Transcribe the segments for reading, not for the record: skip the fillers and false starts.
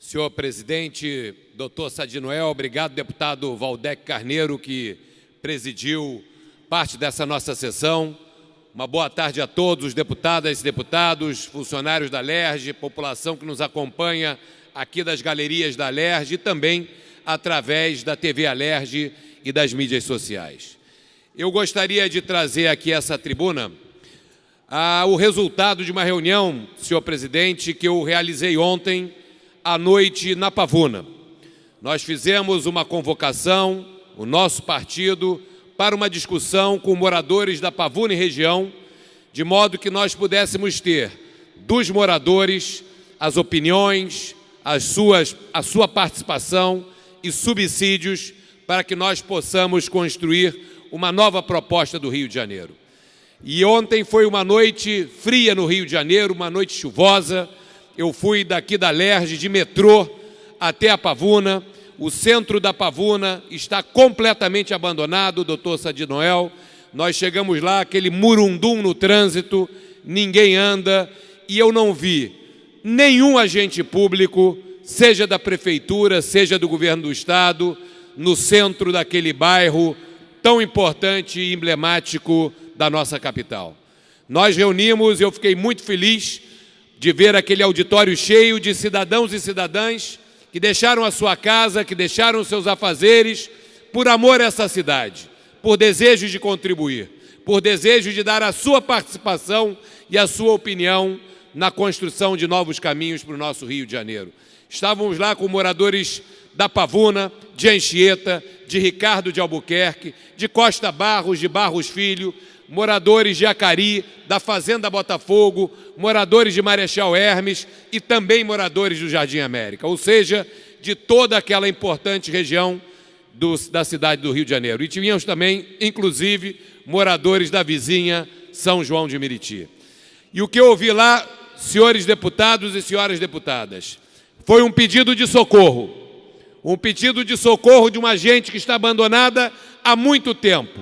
Senhor presidente, doutor Sadi Noel, obrigado, deputado Valdec Carneiro, que presidiu parte dessa nossa sessão. Uma boa tarde a todos os deputadas e deputados, funcionários da Alerj, população que nos acompanha aqui das galerias da Alerj e também através da TV Alerj e das mídias sociais. Eu gostaria de trazer aqui essa tribuna o resultado de uma reunião, senhor presidente, que eu realizei ontem à noite na Pavuna. Nós fizemos uma convocação, o nosso partido, para uma discussão com moradores da Pavuna e região, de modo que nós pudéssemos ter dos moradores as opiniões, a sua participação e subsídios para que nós possamos construir uma nova proposta do Rio de Janeiro. E ontem foi uma noite fria no Rio de Janeiro, uma noite chuvosa. Eu fui daqui da Alerj, de metrô, até a Pavuna. O centro da Pavuna está completamente abandonado, doutor Sadi Noel. Nós chegamos lá, aquele murundum no trânsito, ninguém anda, e eu não vi nenhum agente público, seja da prefeitura, seja do governo do estado, no centro daquele bairro tão importante e emblemático da nossa capital. Nós reunimos, eu fiquei muito feliz de ver aquele auditório cheio de cidadãos e cidadãs que deixaram a sua casa, que deixaram os seus afazeres, por amor a essa cidade, por desejo de contribuir, por desejo de dar a sua participação e a sua opinião na construção de novos caminhos para o nosso Rio de Janeiro. Estávamos lá com moradores da Pavuna, de Anchieta, de Ricardo de Albuquerque, de Costa Barros, de Barros Filho, moradores de Acari, da Fazenda Botafogo, moradores de Marechal Hermes e também moradores do Jardim América, ou seja, de toda aquela importante região da cidade do Rio de Janeiro. E tínhamos também, inclusive, moradores da vizinha São João de Meriti. E o que eu ouvi lá, senhores deputados e senhoras deputadas, foi um pedido de socorro de uma gente que está abandonada há muito tempo.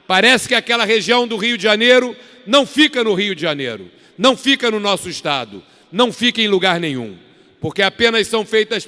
Parece que aquela região do Rio de Janeiro não fica no Rio de Janeiro, não fica no nosso estado, não fica em lugar nenhum, porque apenas são feitas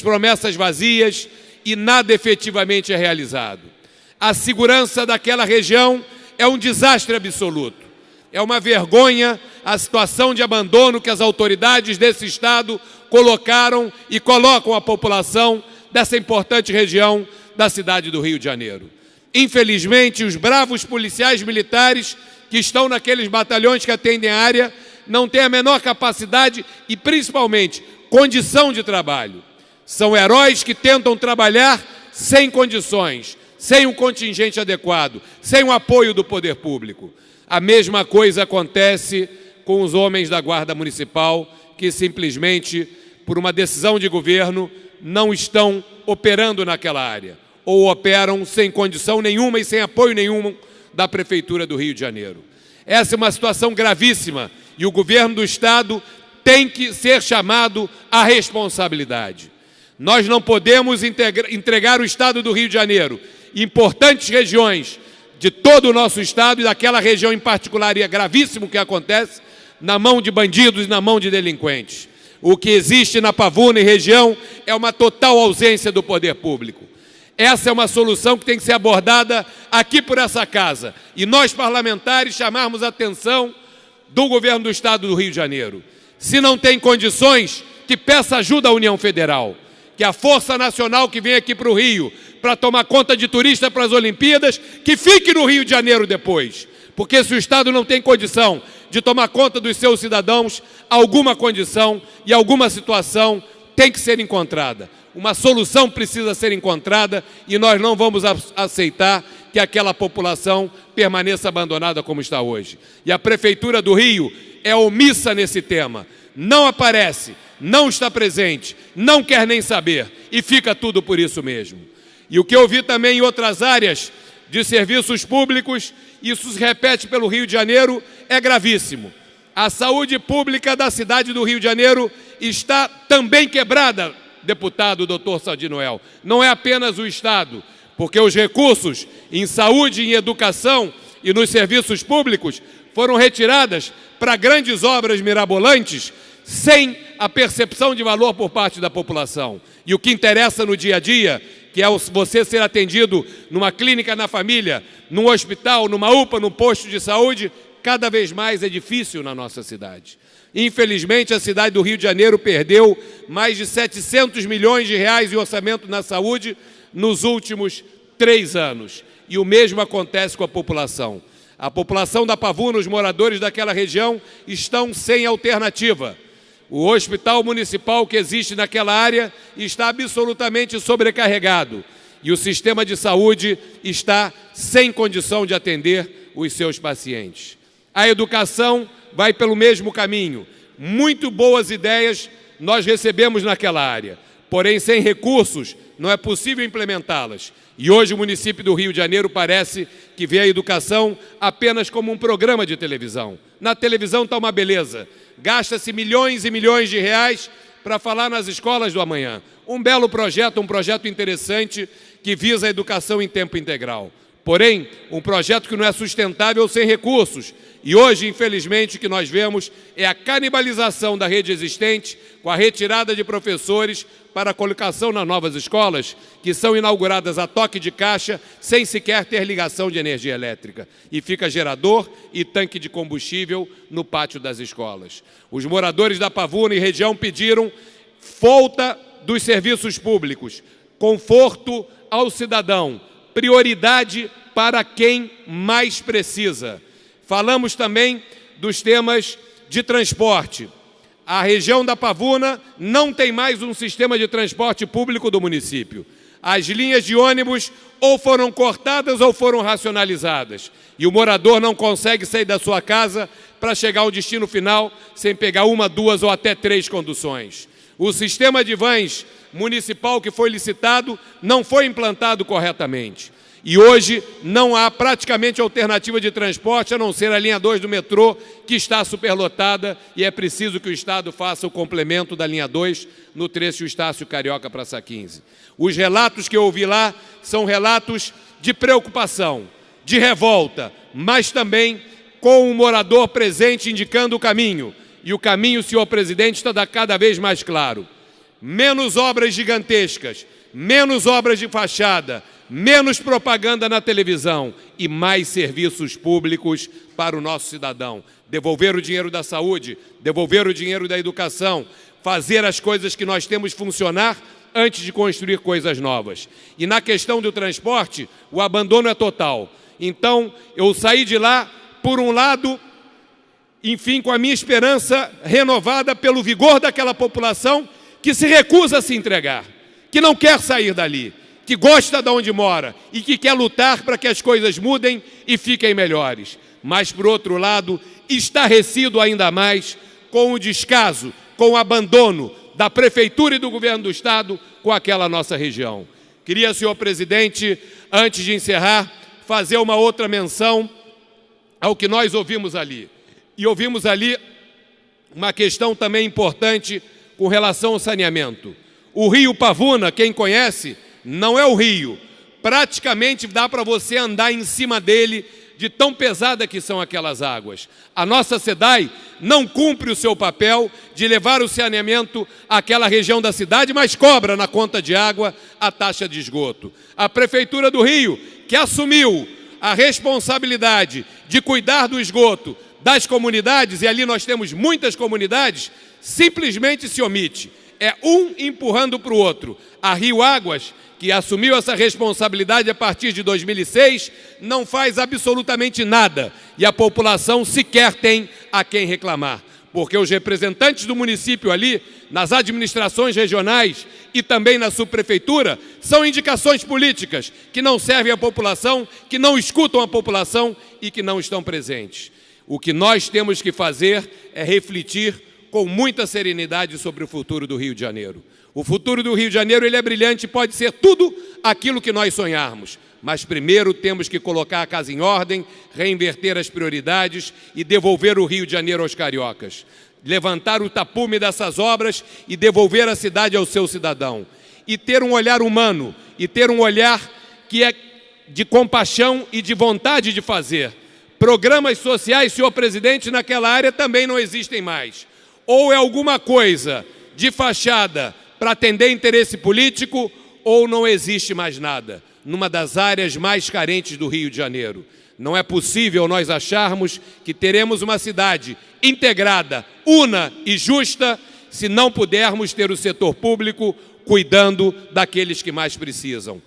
promessas vazias e nada efetivamente é realizado. A segurança daquela região é um desastre absoluto. É uma vergonha a situação de abandono que as autoridades desse estado colocaram e colocam a população dessa importante região da cidade do Rio de Janeiro. Infelizmente, os bravos policiais militares que estão naqueles batalhões que atendem a área não têm a menor capacidade e, principalmente, condição de trabalho. São heróis que tentam trabalhar sem condições, sem um contingente adequado, sem o apoio do poder público. A mesma coisa acontece com os homens da Guarda Municipal que simplesmente, por uma decisão de governo, não estão operando naquela área, ou operam sem condição nenhuma e sem apoio nenhum da Prefeitura do Rio de Janeiro. Essa é uma situação gravíssima e o governo do estado tem que ser chamado à responsabilidade. Nós não podemos entregar o estado do Rio de Janeiro, importantes regiões de todo o nosso estado e daquela região em particular, e é gravíssimo o que acontece, na mão de bandidos e na mão de delinquentes. O que existe na Pavuna e região é uma total ausência do poder público. Essa é uma solução que tem que ser abordada aqui por essa casa. E nós, parlamentares, chamarmos a atenção do governo do estado do Rio de Janeiro. Se não tem condições, que peça ajuda à União Federal. Que a Força Nacional que vem aqui para o Rio para tomar conta de turista para as Olimpíadas, que fique no Rio de Janeiro depois. Porque se o estado não tem condição de tomar conta dos seus cidadãos, alguma condição e alguma situação tem que ser encontrada. Uma solução precisa ser encontrada e nós não vamos aceitar que aquela população permaneça abandonada como está hoje. E a Prefeitura do Rio é omissa nesse tema. Não aparece, não está presente, não quer nem saber e fica tudo por isso mesmo. E o que eu vi também em outras áreas de serviços públicos, isso se repete pelo Rio de Janeiro, é gravíssimo. A saúde pública da cidade do Rio de Janeiro está também quebrada, deputado doutor Sadi Noel. Não é apenas o estado, porque os recursos em saúde, em educação e nos serviços públicos foram retiradas para grandes obras mirabolantes sem a percepção de valor por parte da população. E o que interessa no dia a dia, que é você ser atendido numa clínica na família, num hospital, numa UPA, num posto de saúde, cada vez mais é difícil na nossa cidade. Infelizmente, a cidade do Rio de Janeiro perdeu mais de 700 milhões de reais em orçamento na saúde nos últimos 3 anos. E o mesmo acontece com a população. A população da Pavuna, os moradores daquela região, estão sem alternativa. O hospital municipal que existe naquela área está absolutamente sobrecarregado. E o sistema de saúde está sem condição de atender os seus pacientes. A educação vai pelo mesmo caminho. Muito boas ideias nós recebemos naquela área. Porém, sem recursos, não é possível implementá-las. E hoje o município do Rio de Janeiro parece que vê a educação apenas como um programa de televisão. Na televisão está uma beleza. Gasta-se milhões e milhões de reais para falar nas escolas do amanhã. Um belo projeto, um projeto interessante que visa a educação em tempo integral. Porém, um projeto que não é sustentável sem recursos. E hoje, infelizmente, o que nós vemos é a canibalização da rede existente com a retirada de professores para a colocação nas novas escolas, que são inauguradas a toque de caixa, sem sequer ter ligação de energia elétrica. E fica gerador e tanque de combustível no pátio das escolas. Os moradores da Pavuna e região pediram volta dos serviços públicos, conforto ao cidadão, prioridade para quem mais precisa. Falamos também dos temas de transporte. A região da Pavuna não tem mais um sistema de transporte público do município. As linhas de ônibus ou foram cortadas ou foram racionalizadas. E o morador não consegue sair da sua casa para chegar ao destino final sem pegar 1, 2 ou até 3 conduções. O sistema de vans municipal que foi licitado não foi implantado corretamente. E hoje não há praticamente alternativa de transporte a não ser a linha 2 do metrô, que está superlotada e é preciso que o Estado faça o complemento da linha 2 no trecho Estácio Carioca Praça 15. Os relatos que eu ouvi lá são relatos de preocupação, de revolta, mas também com o morador presente indicando o caminho. E o caminho, senhor presidente, está cada vez mais claro. Menos obras gigantescas, menos obras de fachada, menos propaganda na televisão e mais serviços públicos para o nosso cidadão. Devolver o dinheiro da saúde, devolver o dinheiro da educação, fazer as coisas que nós temos funcionar antes de construir coisas novas. E na questão do transporte, o abandono é total. Então, eu saí de lá, por um lado, enfim, com a minha esperança renovada pelo vigor daquela população que se recusa a se entregar, que não quer sair dali, que gosta de onde mora e que quer lutar para que as coisas mudem e fiquem melhores. Mas, por outro lado, estarrecido ainda mais com o descaso, com o abandono da Prefeitura e do Governo do Estado com aquela nossa região. Queria, senhor presidente, antes de encerrar, fazer uma outra menção ao que nós ouvimos ali. E ouvimos ali uma questão também importante com relação ao saneamento. O rio Pavuna, quem conhece, não é o rio. Praticamente dá para você andar em cima dele de tão pesada que são aquelas águas. A nossa SEDAI não cumpre o seu papel de levar o saneamento àquela região da cidade, mas cobra na conta de água a taxa de esgoto. A Prefeitura do Rio, que assumiu a responsabilidade de cuidar do esgoto das comunidades, e ali nós temos muitas comunidades, simplesmente se omite. É um empurrando para o outro. A Rio Águas, que assumiu essa responsabilidade a partir de 2006, não faz absolutamente nada. E a população sequer tem a quem reclamar. Porque os representantes do município ali, nas administrações regionais e também na subprefeitura, são indicações políticas que não servem à população, que não escutam a população e que não estão presentes. O que nós temos que fazer é refletir com muita serenidade sobre o futuro do Rio de Janeiro. O futuro do Rio de Janeiro ele é brilhante, pode ser tudo aquilo que nós sonharmos. Mas primeiro temos que colocar a casa em ordem, reinverter as prioridades e devolver o Rio de Janeiro aos cariocas. Levantar o tapume dessas obras e devolver a cidade ao seu cidadão. E ter um olhar humano, e ter um olhar que é de compaixão e de vontade de fazer. Programas sociais, senhor presidente, naquela área também não existem mais. Ou é alguma coisa de fachada para atender interesse político, ou não existe mais nada, numa das áreas mais carentes do Rio de Janeiro. Não é possível nós acharmos que teremos uma cidade integrada, una e justa, se não pudermos ter o setor público cuidando daqueles que mais precisam.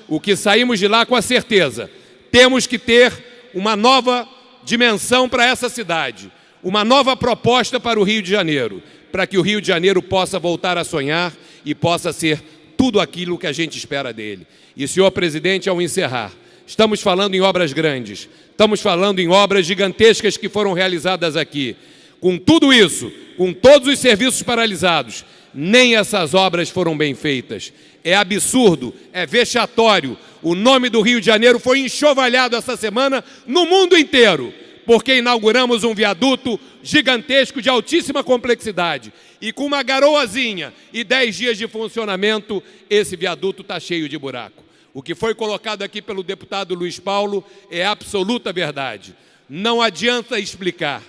O que saímos de lá com a certeza, temos que ter uma nova dimensão para essa cidade, uma nova proposta para o Rio de Janeiro, para que o Rio de Janeiro possa voltar a sonhar e possa ser tudo aquilo que a gente espera dele. E, senhor presidente, ao encerrar, estamos falando em obras grandes, estamos falando em obras gigantescas que foram realizadas aqui. Com tudo isso, com todos os serviços paralisados, nem essas obras foram bem feitas. É absurdo, é vexatório. O nome do Rio de Janeiro foi enxovalhado essa semana no mundo inteiro, porque inauguramos um viaduto gigantesco de altíssima complexidade. E com uma garoazinha e 10 dias de funcionamento, esse viaduto está cheio de buraco. O que foi colocado aqui pelo deputado Luiz Paulo é absoluta verdade. Não adianta explicar,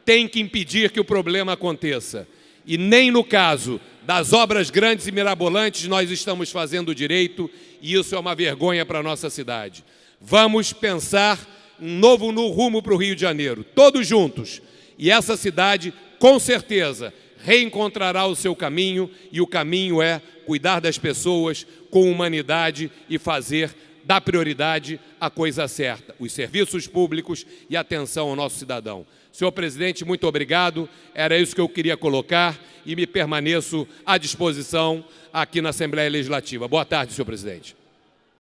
tem que impedir que o problema aconteça. E nem no caso das obras grandes e mirabolantes nós estamos fazendo direito, e isso é uma vergonha para a nossa cidade. Vamos pensar um novo rumo para o Rio de Janeiro, todos juntos. E essa cidade, com certeza, reencontrará o seu caminho, e o caminho é cuidar das pessoas com humanidade e fazer da prioridade a coisa certa, os serviços públicos e atenção ao nosso cidadão. Senhor presidente, muito obrigado. Era isso que eu queria colocar e me permaneço à disposição aqui na Assembleia Legislativa. Boa tarde, senhor presidente.